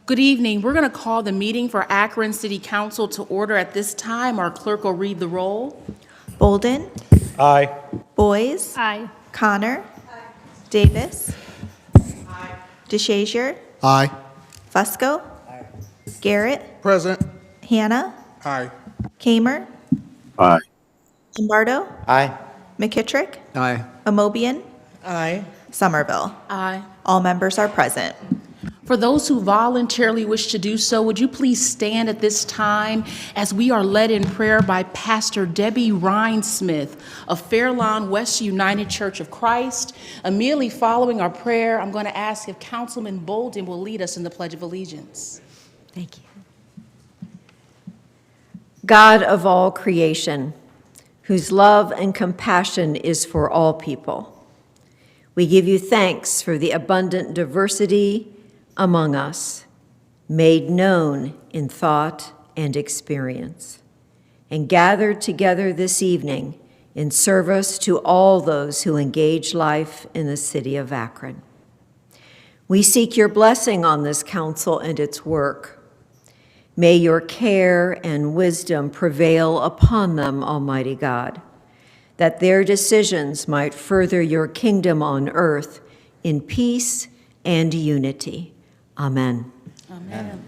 Good evening. We're going to call the meeting for Akron City Council to order at this time. Our clerk will read the roll. Bolden. Aye. Boys. Aye. Connor. Davis. DeShazier. Aye. Fusco. Garrett. Present. Hannah. Aye. Kamer. Aye. Lombardo. Aye. McKittrick. Aye. Amobian. Aye. Somerville. Aye. All members are present. For those who voluntarily wish to do so, would you please stand at this time as we are led in prayer by Pastor Debbie Rhinesmith of Fairlawn West United Church of Christ. Immediately following our prayer, I'm going to ask if Councilman Bolden will lead us in the Pledge of Allegiance. Thank you. God of all creation, whose love and compassion is for all people, we give you thanks for the abundant diversity among us, made known in thought and experience, and gathered together this evening in service to all those who engage life in the city of Akron. We seek your blessing on this council and its work. May your care and wisdom prevail upon them, Almighty God, that their decisions might further your kingdom on earth in peace and unity. Amen. Amen.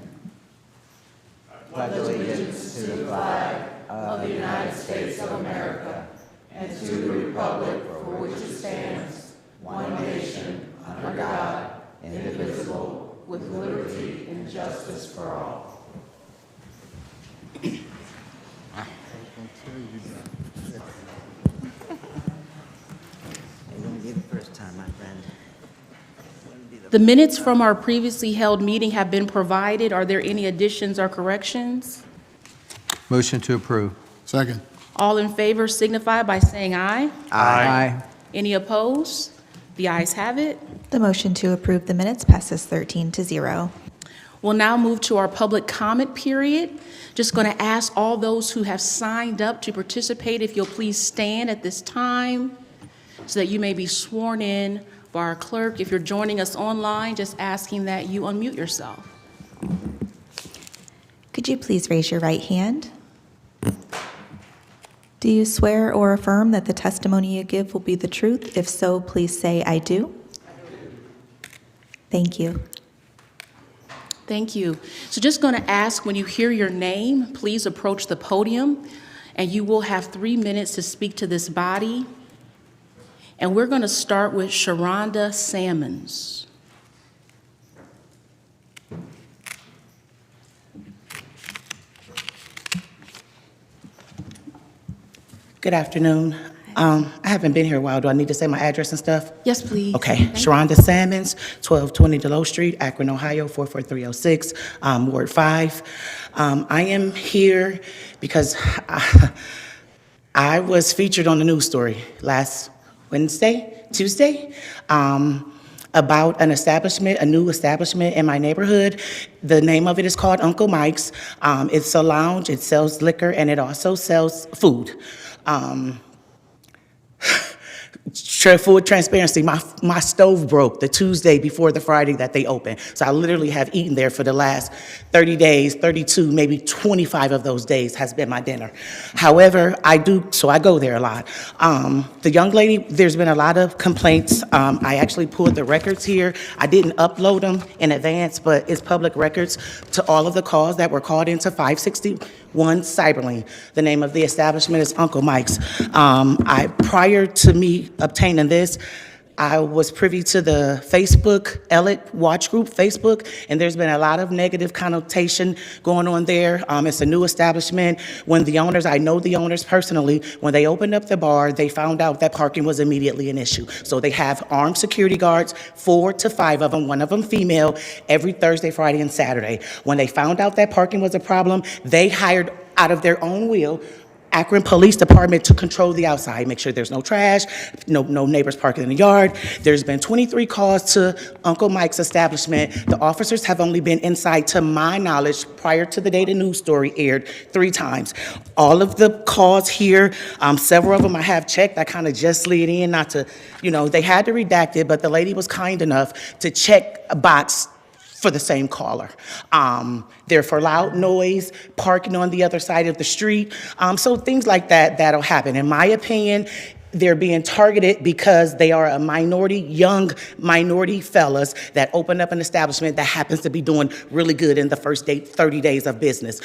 Pledge allegiance to the flag of the United States of America and to the republic for which it stands, one nation, under God, indivisible, with liberty and justice for all. It wouldn't be the first time, my friend. The minutes from our previously held meeting have been provided. Are there any additions or corrections? Motion to approve. Second. All in favor signify by saying aye. Aye. Any opposed? The ayes have it. The motion to approve the minutes passes 13-0. We'll now move to our public comment period. Just going to ask all those who have signed up to participate if you'll please stand at this time so that you may be sworn in by our clerk. If you're joining us online, just asking that you unmute yourself. Could you please raise your right hand? Do you swear or affirm that the testimony you give will be the truth? If so, please say, I do. Thank you. Thank you. So just going to ask, when you hear your name, please approach the podium, and you will have 3 minutes to speak to this body. And we're going to start with Sharonda Sammons. Good afternoon. I haven't been here a while. Do I need to say my address and stuff? Yes, please. Okay, Sharonda Sammons, 1220 Deloe Street, Akron, Ohio, 44306, Ward 5. I am here because I was featured on the news story last Tuesday, about an establishment, a new establishment in my neighborhood. The name of it is called Uncle Mike's. It's a lounge, it sells liquor, and it also sells food. Full transparency, my stove broke the Tuesday before the Friday that they opened. So I literally have eaten there for the last 30 days, 32, maybe 25 of those days has been my dinner. However, I go there a lot. The young lady, there's been a lot of complaints. I actually pulled the records here. I didn't upload them in advance, but it's public records to all of the calls that were called into 561 Cyberlink. The name of the establishment is Uncle Mike's. Prior to me obtaining this, I was privy to the Facebook Elliott Watch Group Facebook, and there's been a lot of negative connotation going on there. It's a new establishment. When the owners, I know the owners personally, when they opened up the bar, they found out that parking was immediately an issue. So they have armed security guards, 4 to 5 of them, one of them female, every Thursday, Friday, and Saturday. When they found out that parking was a problem, they hired out of their own will Akron Police Department to control the outside, make sure there's no trash, no neighbors parking in the yard. There's been 23 calls to Uncle Mike's establishment. The officers have only been inside, to my knowledge, prior to the day the news story aired, 3 times. All of the calls here, several of them I have checked. I kind of just slid in, not to, they had to redact it, but the lady was kind enough to check a box for the same caller. They're for loud noise, parking on the other side of the street. So things like that, that'll happen. In my opinion, they're being targeted because they are a young minority fellas that open up an establishment that happens to be doing really good in the first 30 days of business.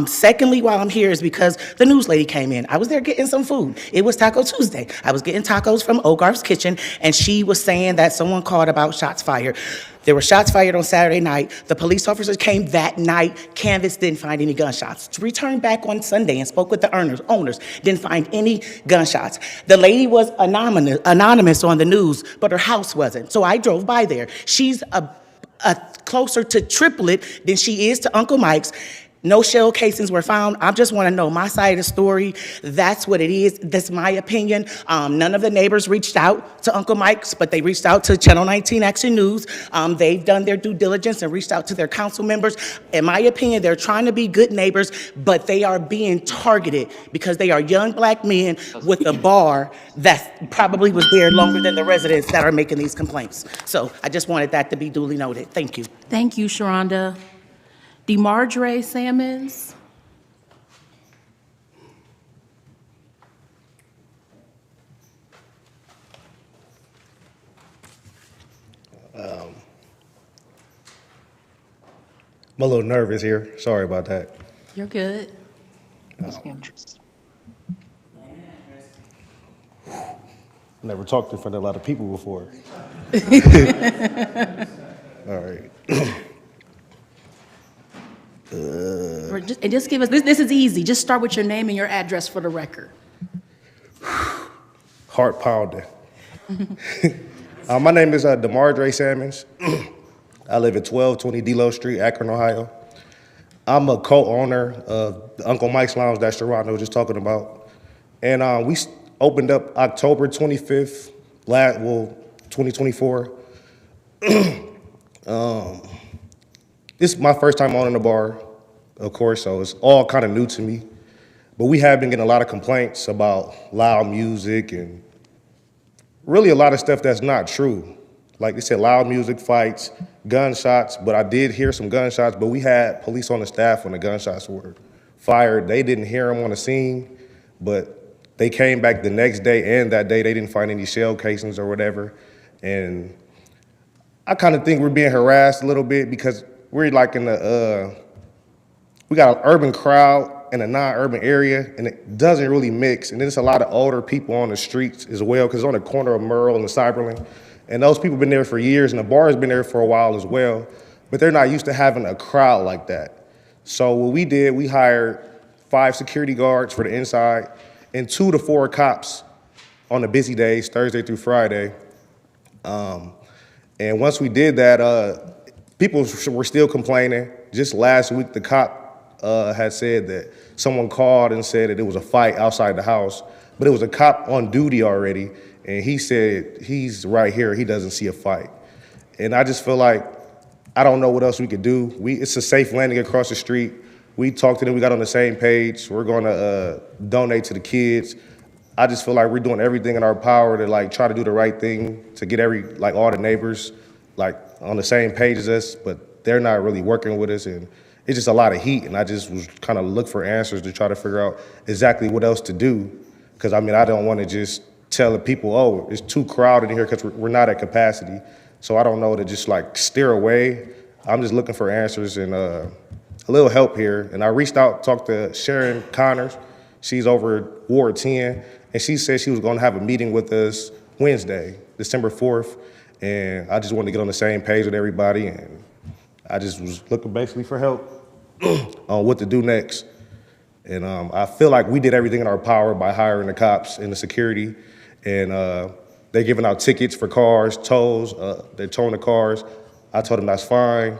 Secondly, while I'm here is because the news lady came in. I was there getting some food. It was Taco Tuesday. I was getting tacos from Ogarth's Kitchen, and she was saying that someone called about shots fired. There were shots fired on Saturday night. The police officers came that night, canvassed, didn't find any gunshots. Returned back on Sunday and spoke with the owners, didn't find any gunshots. The lady was anonymous on the news, but her house wasn't. So I drove by there. She's a closer to triplet than she is to Uncle Mike's. No shell casings were found. I just want to know my side of the story. That's what it is. That's my opinion. None of the neighbors reached out to Uncle Mike's, but they reached out to Channel 19 Action News. They've done their due diligence and reached out to their council members. In my opinion, they're trying to be good neighbors, but they are being targeted because they are young black men with a bar that probably was there longer than the residents that are making these complaints. So I just wanted that to be duly noted. Thank you. Thank you, Sharonda. DeMarjorie Sammons. I'm a little nervous here. Sorry about that. You're good. Never talked in front of a lot of people before. All right. And just give us, this is easy. Just start with your name and your address for the record. Heart pounding. My name is DeMarjorie Sammons. I live at 1220 Delo Street, Akron, Ohio. I'm a co-owner of the Uncle Mike's Lounge that Sharonda was just talking about. And we opened up October 25th, 2024. This is my first time owning a bar, of course, so it's all kind of new to me. But we have been getting a lot of complaints about loud music and really a lot of stuff that's not true. Like they said, loud music, fights, gunshots, but I did hear some gunshots, but we had police on the staff when the gunshots were fired. They didn't hear them on the scene, but they came back the next day, and that day they didn't find any shell casings or whatever. And I kind of think we're being harassed a little bit because we're like in we got an urban crowd in a non-urban area, and it doesn't really mix. And there's a lot of older people on the streets as well, because it's on the corner of Merle and Cyberlin. And those people have been there for years, and the bar has been there for a while as well, but they're not used to having a crowd like that. So what we did, we hired 5 security guards for the inside and 2 to 4 cops on the busy days, Thursday through Friday. And once we did that, people were still complaining. Just last week, the cop had said that someone called and said that there was a fight outside the house, but it was a cop on duty already, and he said he's right here, he doesn't see a fight. And I just feel like I don't know what else we could do. It's a safe landing across the street. We talked to them, we got on the same page. We're gonna donate to the kids. I just feel like we're doing everything in our power to like try to do the right thing, to get all the neighbors like on the same page as us, but they're not really working with us, and it's just a lot of heat, and I just was kind of look for answers to try to figure out exactly what else to do, because I mean, I don't want to just tell the people, oh, it's too crowded in here because we're not at capacity, so I don't know to just like steer away. I'm just looking for answers and a little help here, and I reached out, talked to Sharon Connors. She's over Ward 10, and she said she was going to have a meeting with us Wednesday, December 4th, and I just wanted to get on the same page with everybody, and I just was looking basically for help on what to do next. And I feel like we did everything in our power by hiring the cops and the security, and they're giving out tickets for cars, tolls, they're towing the cars. I told them that's fine,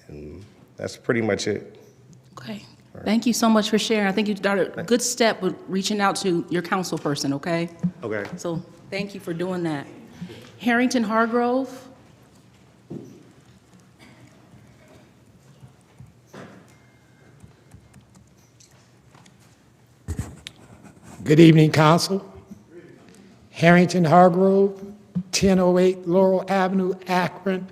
and that's pretty much it. Okay. Thank you so much for sharing. I think you started a good step with reaching out to your council person, okay? Okay. So thank you for doing that. Harrington Hargrove. Good evening, Council. Harrington Hargrove, 1008 Laurel Avenue, Akron.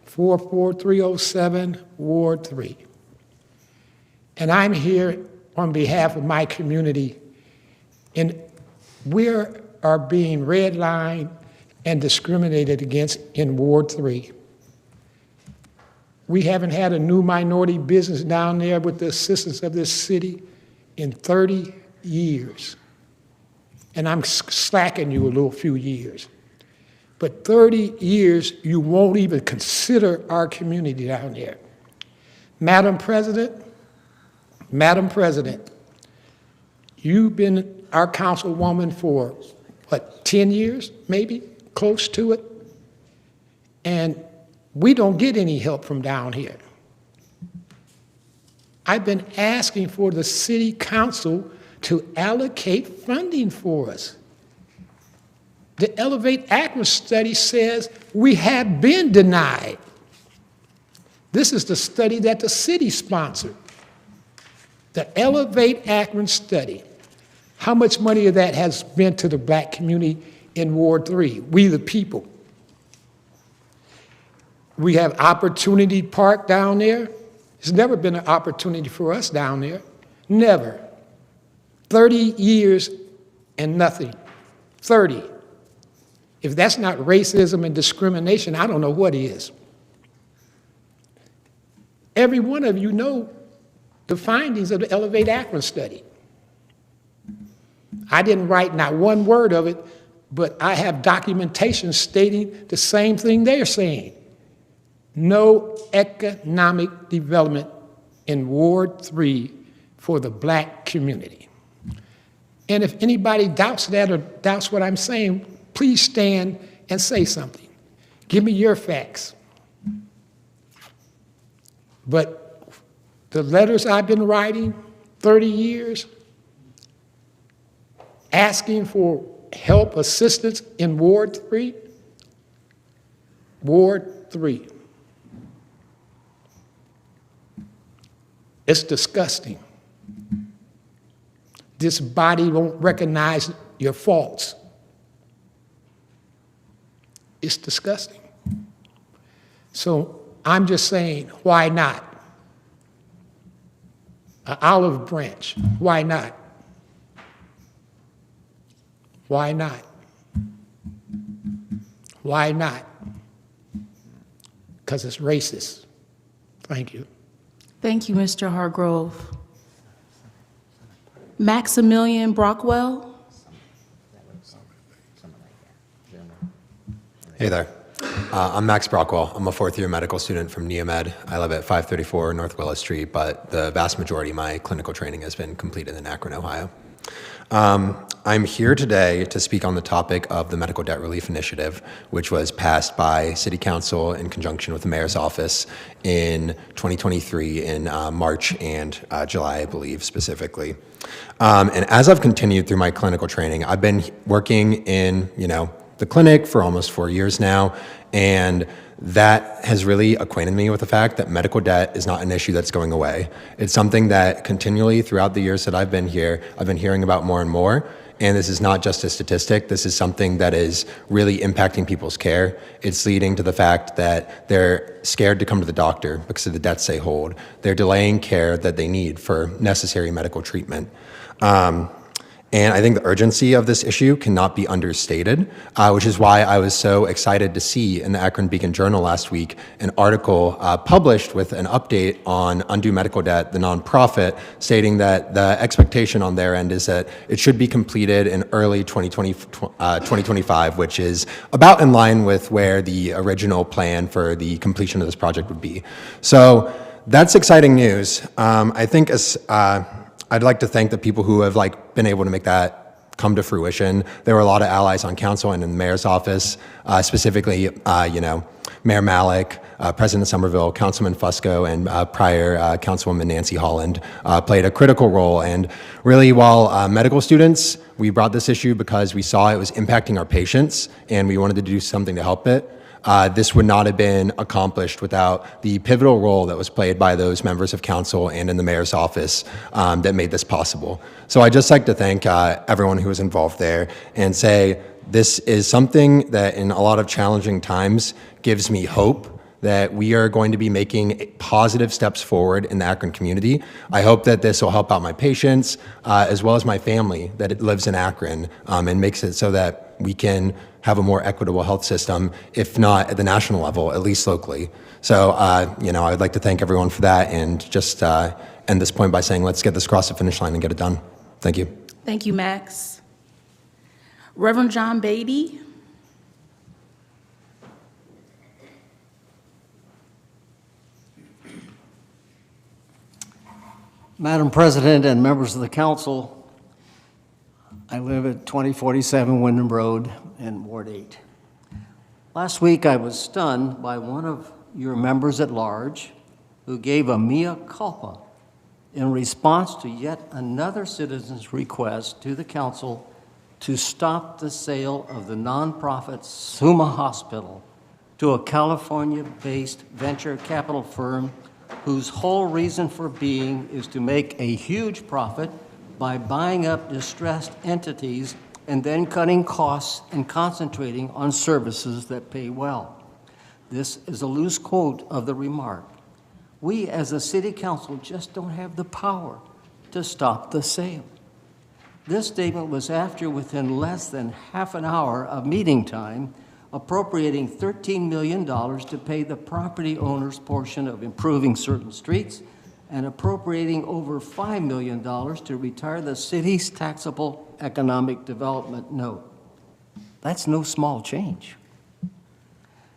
44307, Ward 3. And I'm here on behalf of my community, and we are being redlined and discriminated against in Ward 3. We haven't had a new minority business down there with the assistance of this city in 30 years. And I'm slacking you a little few years. But 30 years, you won't even consider our community down there. Madam President, you've been our councilwoman for, what, 10 years, maybe, close to it? And we don't get any help from down here. I've been asking for the city council to allocate funding for us. The Elevate Akron study says we have been denied. This is the study that the city sponsored. The Elevate Akron study. How much money of that has been to the black community in Ward 3? We the people. We have Opportunity Park down there. There's never been an opportunity for us down there. Never. 30 years and nothing. 30. If that's not racism and discrimination, I don't know what is. Every one of you know the findings of the Elevate Akron study. I didn't write not one word of it, but I have documentation stating the same thing they're saying. No economic development in Ward 3 for the black community. And if anybody doubts that or doubts what I'm saying, please stand and say something. Give me your facts. But the letters I've been writing, 30 years, asking for help, assistance in Ward 3, Ward 3. It's disgusting. This body won't recognize your faults. It's disgusting. So I'm just saying, why not? An olive branch, why not? Why not? Why not? Because it's racist. Thank you. Thank you, Mr. Hargrove. Maximilian Brockwell. Hey there. I'm Max Brockwell. I'm a fourth-year medical student from Neomed. I live at 534 North Willow Street, but the vast majority of my clinical training has been completed in Akron, Ohio. I'm here today to speak on the topic of the Medical Debt Relief Initiative, which was passed by City Council in conjunction with the Mayor's Office in 2023 in March and July, I believe, specifically. And as I've continued through my clinical training, I've been working in, the clinic for almost 4 years now, and that has really acquainted me with the fact that medical debt is not an issue that's going away. It's something that continually throughout the years that I've been here, I've been hearing about more and more. And this is not just a statistic. This is something that is really impacting people's care. It's leading to the fact that they're scared to come to the doctor because of the debts they hold. They're delaying care that they need for necessary medical treatment. And I think the urgency of this issue cannot be understated, which is why I was so excited to see in the Akron Beacon Journal last week an article published with an update on Undue Medical Debt, the nonprofit, stating that the expectation on their end is that it should be completed in early 2025, which is about in line with where the original plan for the completion of this project would be. So that's exciting news. I think as I'd like to thank the people who have been able to make that come to fruition. There were a lot of allies on council and in the mayor's office, specifically, Mayor Malik, President Somerville, Councilman Fusco, and prior Councilwoman Nancy Holland played a critical role. And really, while medical students, we brought this issue because we saw it was impacting our patients, and we wanted to do something to help it. This would not have been accomplished without the pivotal role that was played by those members of council and in the mayor's office that made this possible. So I'd just like to thank everyone who was involved there and say this is something that in a lot of challenging times gives me hope that we are going to be making positive steps forward in the Akron community. I hope that this will help out my patients as well as my family that lives in Akron, and makes it so that we can have a more equitable health system, if not at the national level, at least locally. So, I'd like to thank everyone for that, and just end this point by saying, let's get this across the finish line and get it done. Thank you. Thank you, Max. Reverend John Beatty. Madam President and members of the council, I live at 2047 Wyndham Road in Ward 8. Last week, I was stunned by one of your members at large who gave a mea culpa in response to yet another citizen's request to the council to stop the sale of the nonprofit Summa Hospital to a California-based venture capital firm whose whole reason for being is to make a huge profit by buying up distressed entities and then cutting costs and concentrating on services that pay well. This is a loose quote of the remark. We as a city council just don't have the power to stop the sale. This statement was after, within less than half an hour of meeting time, appropriating $13 million to pay the property owner's portion of improving certain streets and appropriating over $5 million to retire the city's taxable economic development note. That's no small change.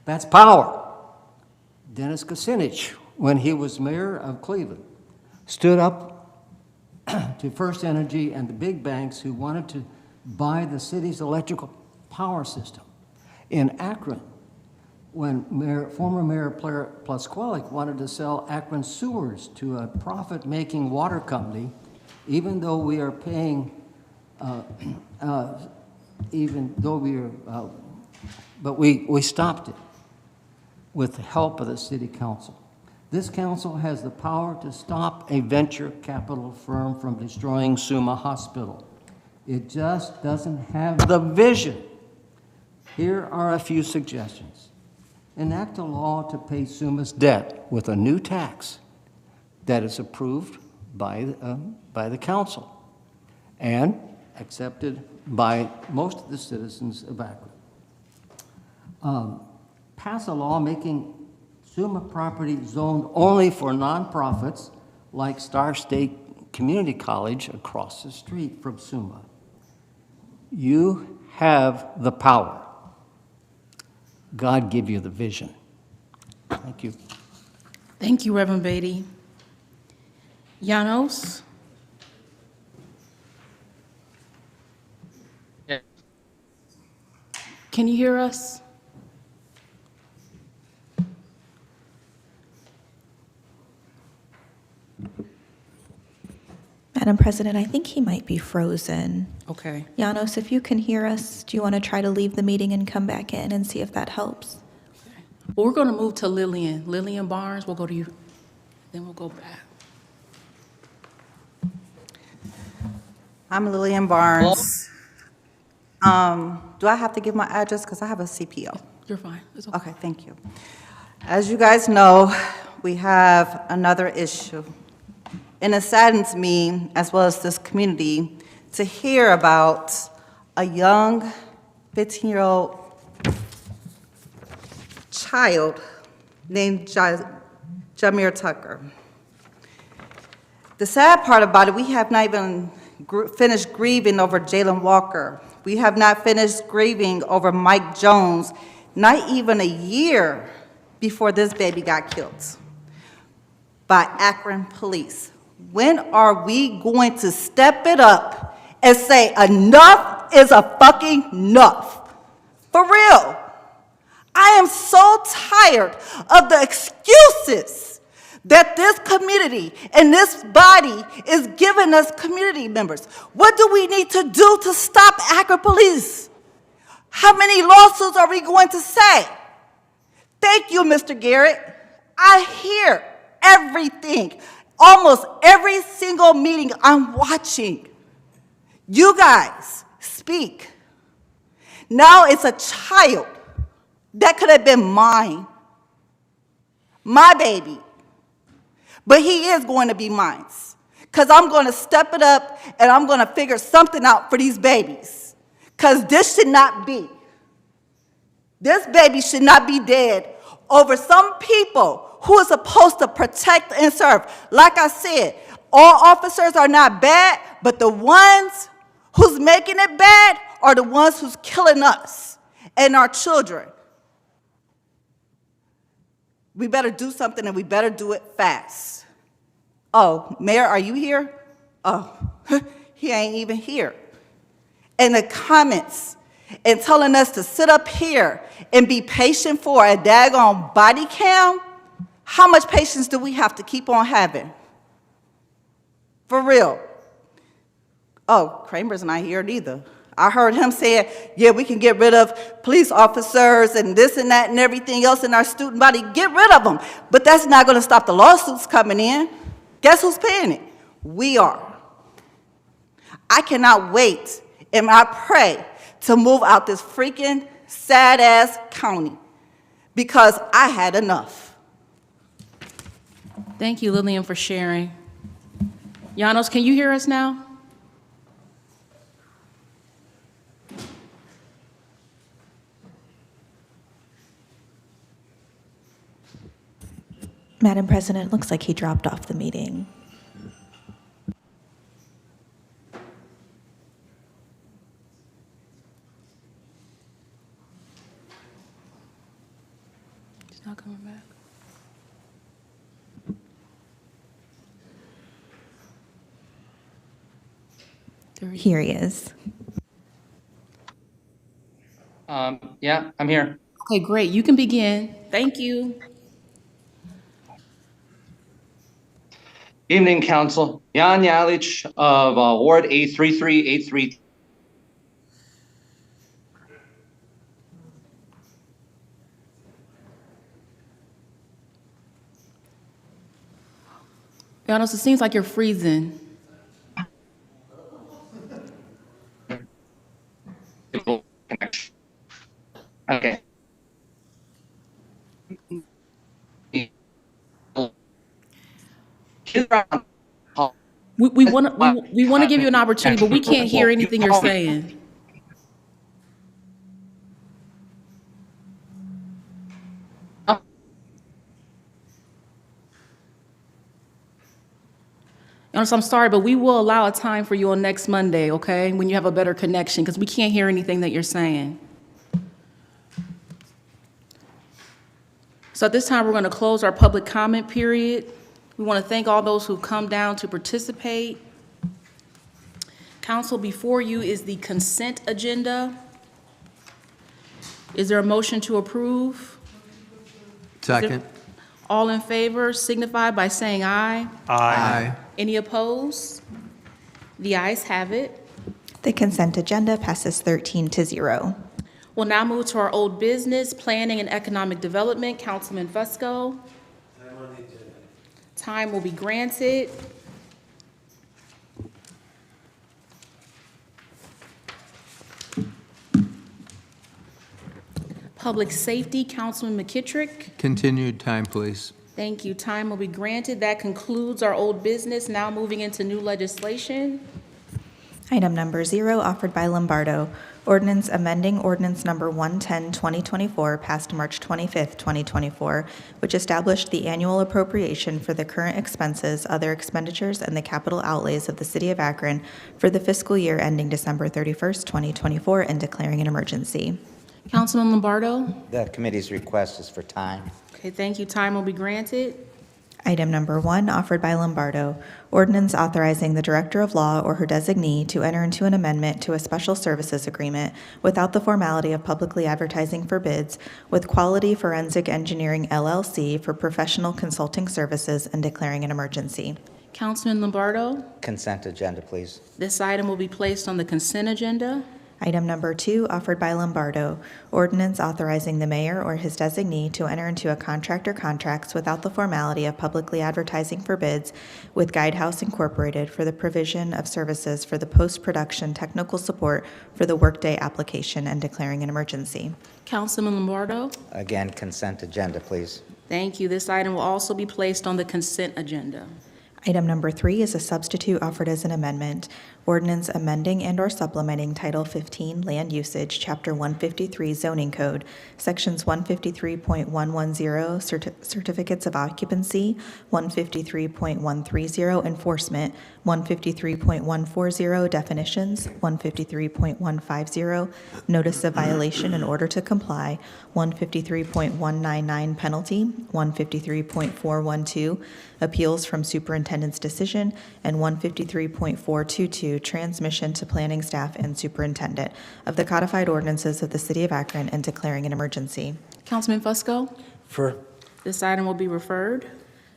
That's power. Dennis Kucinich, when he was mayor of Cleveland, stood up to First Energy and the big banks who wanted to buy the city's electrical power system. In Akron, when former Mayor Plasqualik wanted to sell Akron sewers to a profit-making water company, even though we are paying, but we stopped it with the help of the city council. This council has the power to stop a venture capital firm from destroying Summa Hospital. It just doesn't have the vision. Here are a few suggestions. Enact a law to pay Summa's debt with a new tax that is approved by the council and accepted by most of the citizens of Akron. Pass a law making Summa property zoned only for nonprofits like Star State Community College across the street from Summa. You have the power. God give you the vision. Thank you. Thank you, Reverend Beatty. Janos? Can you hear us? Madam President, I think he might be frozen. Okay. Janos, if you can hear us, do you want to try to leave the meeting and come back in and see if that helps? Well, we're going to move to Lillian. Lillian Barnes, we'll go to you, then we'll go back. I'm Lillian Barnes. Do I have to give my address? Because I have a CPO. You're fine. It's okay. Okay, thank you. As you guys know, we have another issue. And it saddens me, as well as this community, to hear about a young 15-year-old child named Jameer Tucker. The sad part about it, we have not even finished grieving over Jalen Walker. We have not finished grieving over Mike Jones, not even a year before this baby got killed by Akron police. When are we going to step it up and say enough is a fucking enough? For real. I am so tired of the excuses that this community and this body is giving us community members. What do we need to do to stop Akron police? How many lawsuits are we going to say? Thank you, Mr. Garrett. I hear everything. Almost every single meeting I'm watching. You guys speak. Now it's a child that could have been mine. my baby. But he is going to be mine. Because I'm going to step it up and I'm going to figure something out for these babies. Because this should not be. This baby should not be dead over some people who are supposed to protect and serve. Like I said, all officers are not bad, but the ones who's making it bad are the ones who's killing us and our children. We better do something, and we better do it fast. Oh, Mayor, are you here? Oh, he ain't even here. And the comments and telling us to sit up here and be patient for a daggone body cam, how much patience do we have to keep on having? For real. Oh, Kramer's not here either. I heard him saying, yeah, we can get rid of police officers and this and that and everything else in our student body. Get rid of them. But that's not going to stop the lawsuits coming in. Guess who's paying it? We are. I cannot wait, and I pray to move out this freaking sad-ass county because I had enough. Thank you, Lillian, for sharing. Janos, can you hear us now? Madam President, looks like he dropped off the meeting. He's not coming back. Here he is. Yeah, I'm here. Okay, great. You can begin. Thank you. Evening, Council. Jan Yalich of Ward A3383. Janos, it seems like you're freezing. Okay. We want to give you an opportunity, but we can't hear anything you're saying. Janos, I'm sorry, but we will allow a time for you on next Monday, okay? When you have a better connection, because we can't hear anything that you're saying. So at this time, we're going to close our public comment period. We want to thank all those who've come down to participate. Council, before you is the consent agenda. Is there a motion to approve? Second. All in favor signify by saying aye. Aye. Any opposed? The ayes have it. The consent agenda passes 13-0. We'll now move to our old business, planning and economic development. Councilman Fusco. Time will be granted. Public safety, Councilman McKittrick. Continued time, please. Thank you. Time will be granted. That concludes our old business. Now moving into new legislation. Item number 0, offered by Lombardo. Ordinance amending ordinance number 110-2024, passed March 25th, 2024, which established the annual appropriation for the current expenses, other expenditures, and the capital outlays of the City of Akron for the fiscal year ending December 31st, 2024, and declaring an emergency. Councilman Lombardo. The committee's request is for time. Okay, thank you. Time will be granted. Item number 1, offered by Lombardo. Ordinance authorizing the Director of Law or her designee to enter into an amendment to a special services agreement without the formality of publicly advertising for bids with Quality Forensic Engineering LLC for professional consulting services and declaring an emergency. Councilman Lombardo. Consent agenda, please. This item will be placed on the consent agenda. Item number 2, offered by Lombardo. Ordinance authorizing the mayor or his designee to enter into a contract or contracts without the formality of publicly advertising for bids with Guidehouse Incorporated for the provision of services for the post-production technical support for the Workday application and declaring an emergency. Councilman Lombardo. Again, consent agenda, please. Thank you. This item will also be placed on the consent agenda. Item number 3 is a substitute offered as an amendment. Ordinance amending and/or supplementing Title 15 Land Usage, Chapter 153 Zoning Code, Sections 153.110 Certificates of Occupancy, 153.130 Enforcement, 153.140 Definitions, 153.150 Notice of Violation in Order to Comply, 153.199 Penalty, 153.412 Appeals from Superintendent's Decision, and 153.422 Transmission to Planning Staff and Superintendent of the codified ordinances of the City of Akron and declaring an emergency. Councilman Fusco? For. This item will be referred.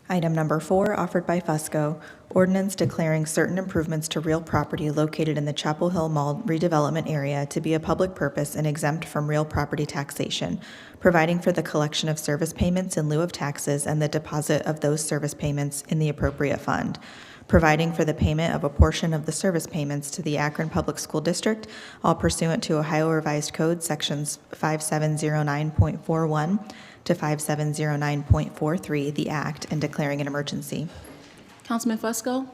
Item number 4, offered by Fusco, ordinance declaring certain improvements to real property located in the Chapel Hill Mall redevelopment area to be a public purpose and exempt from real property taxation, providing for the collection of service payments in lieu of taxes and the deposit of those service payments in the appropriate fund, providing for the payment of a portion of the service payments to the Akron Public School District, all pursuant to Ohio Revised Code Sections 5709.41 to 5709.43, the Act, and declaring an emergency. Councilman Fusco?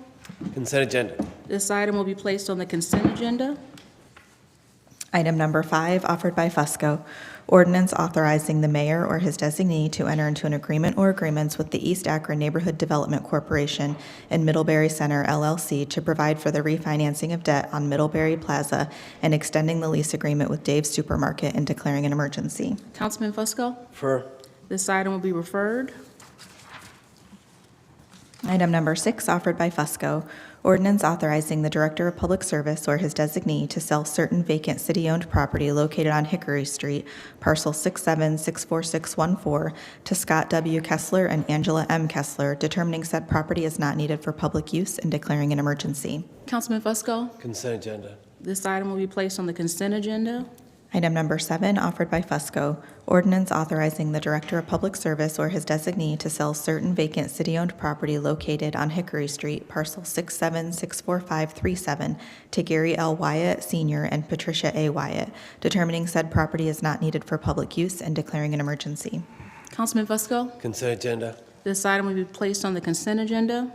Consent agenda. This item will be placed on the consent agenda. Item number 5, offered by Fusco, ordinance authorizing the mayor or his designee to enter into an agreement or agreements with the East Akron Neighborhood Development Corporation and Middlebury Center LLC to provide for the refinancing of debt on Middlebury Plaza and extending the lease agreement with Dave's Supermarket and declaring an emergency. Councilman Fusco? For. This item will be referred. Item number 6, offered by Fusco, ordinance authorizing the Director of Public Service or his designee to sell certain vacant city-owned property located on Hickory Street, parcel 6764614, to Scott W. Kessler and Angela M. Kessler, determining said property is not needed for public use and declaring an emergency. Councilman Fusco? Consent agenda. This item will be placed on the consent agenda. Item number 7, offered by Fusco, ordinance authorizing the Director of Public Service or his designee to sell certain vacant city-owned property located on Hickory Street, parcel 6764537, to Gary L. Wyatt, Sr. and Patricia A. Wyatt, determining said property is not needed for public use and declaring an emergency. Councilman Fusco? Consent agenda. This item will be placed on the consent agenda.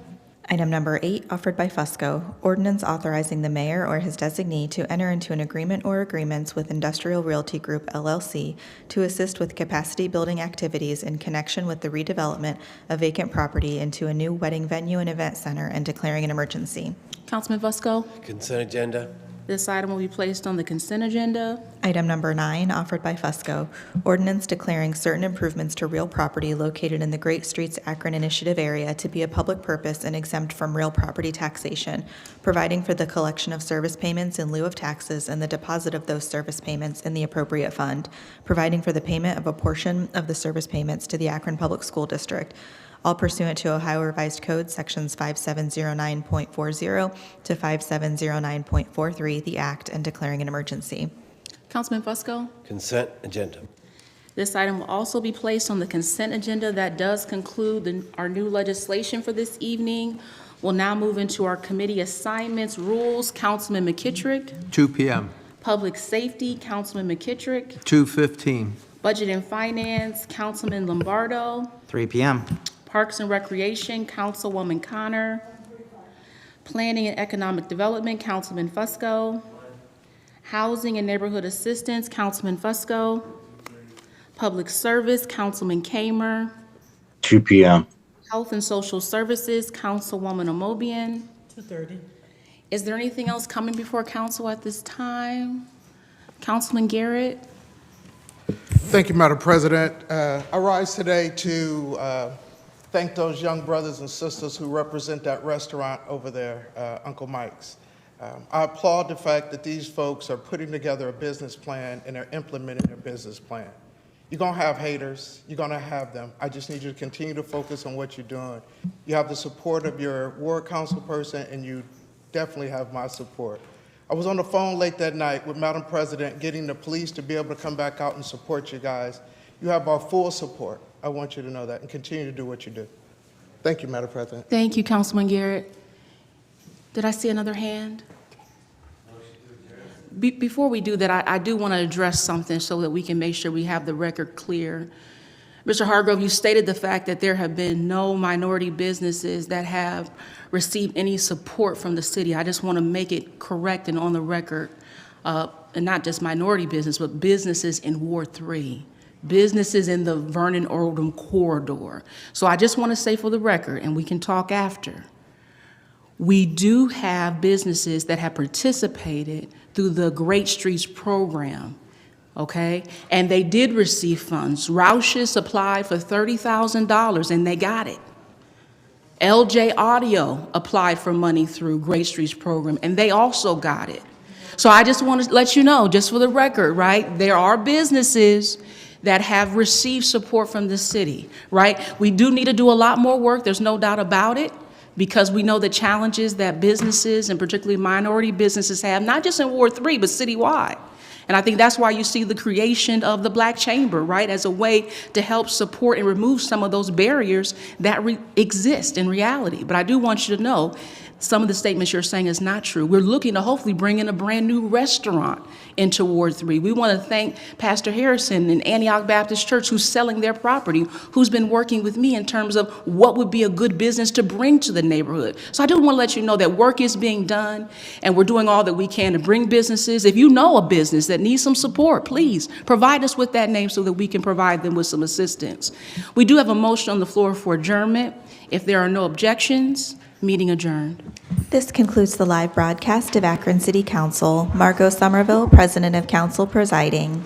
Item number 8, offered by Fusco, ordinance authorizing the mayor or his designee to enter into an agreement or agreements with Industrial Realty Group LLC to assist with capacity building activities in connection with the redevelopment of vacant property into a new wedding venue and event center and declaring an emergency. Councilman Fusco? Consent agenda. This item will be placed on the consent agenda. Item number 9, offered by Fusco, ordinance declaring certain improvements to real property located in the Great Streets Akron Initiative area to be a public purpose and exempt from real property taxation, providing for the collection of service payments in lieu of taxes and the deposit of those service payments in the appropriate fund, providing for the payment of a portion of the service payments to the Akron Public School District, all pursuant to Ohio Revised Code Sections 5709.40 to 5709.43, the Act, and declaring an emergency. Councilman Fusco? Consent agenda. This item will also be placed on the consent agenda. That does conclude our new legislation for this evening. We'll now move into our committee assignments, rules. Councilman McKittrick. 2 p.m. Public Safety, Councilman McKittrick. 2:15. Budget and Finance, Councilman Lombardo. 3 p.m. Parks and Recreation, Councilwoman Connor. Planning and Economic Development, Councilman Fusco. Housing and Neighborhood Assistance, Councilman Fusco. Public Service, Councilman Kamer. 2 p.m. Health and Social Services, Councilwoman Amobian. 2:30. Is there anything else coming before council at this time? Councilman Garrett? Thank you, Madam President. I rise today to thank those young brothers and sisters who represent that restaurant over there, Uncle Mike's. I applaud the fact that these folks are putting together a business plan and they're implementing their business plan. You're going to have haters. You're going to have them. I just need you to continue to focus on what you're doing. You have the support of your ward council person, and you definitely have my support. I was on the phone late that night with Madam President getting the police to be able to come back out and support you guys. You have our full support. I want you to know that and continue to do what you do. Thank you, Madam President. Thank you, Councilman Garrett. Did I see another hand? Before we do that, I do want to address something so that we can make sure we have the record clear. Mr. Hargrove, you stated the fact that there have been no minority businesses that have received any support from the city. I just want to make it correct and on the record, and not just minority business, but businesses in Ward 3, businesses in the Vernon-Oldham corridor. So I just want to say for the record, and we can talk after, we do have businesses that have participated through the Great Streets program, okay? And they did receive funds. Roush's applied for $30,000 and they got it. LJ Audio applied for money through Great Streets program and they also got it. So I just want to let you know, just for the record, right? There are businesses that have received support from the city, right? We do need to do a lot more work, there's no doubt about it, because we know the challenges that businesses, and particularly minority businesses, have, not just in Ward 3, but citywide. And I think that's why you see the creation of the Black Chamber, right, as a way to help support and remove some of those barriers that exist in reality. But I do want you to know, some of the statements you're saying is not true. We're looking to hopefully bring in a brand new restaurant into Ward 3. We want to thank Pastor Harrison and Antioch Baptist Church, who's selling their property, who's been working with me in terms of what would be a good business to bring to the neighborhood. So I do want to let you know that work is being done, and we're doing all that we can to bring businesses. If you know a business that needs some support, please provide us with that name so that we can provide them with some assistance. We do have a motion on the floor for adjournment. If there are no objections, meeting adjourned. This concludes the live broadcast of Akron City Council. Margot Somerville, President of Council, presiding.